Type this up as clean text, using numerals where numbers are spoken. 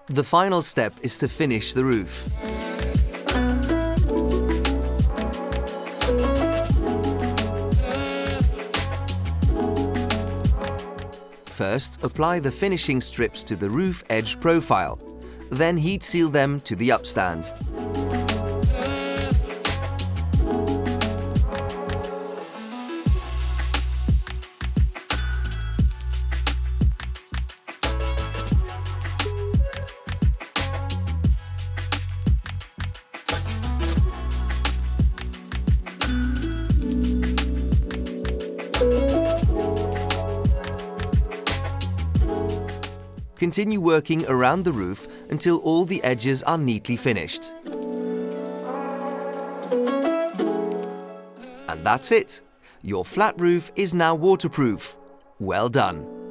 The final step is to finish the roof. First, apply the finishing strips to the roof edge profile, then heat seal them to the upstand. Continue working around the roof until all the edges are neatly finished. And that's it! Your flat roof is now waterproof. Well done!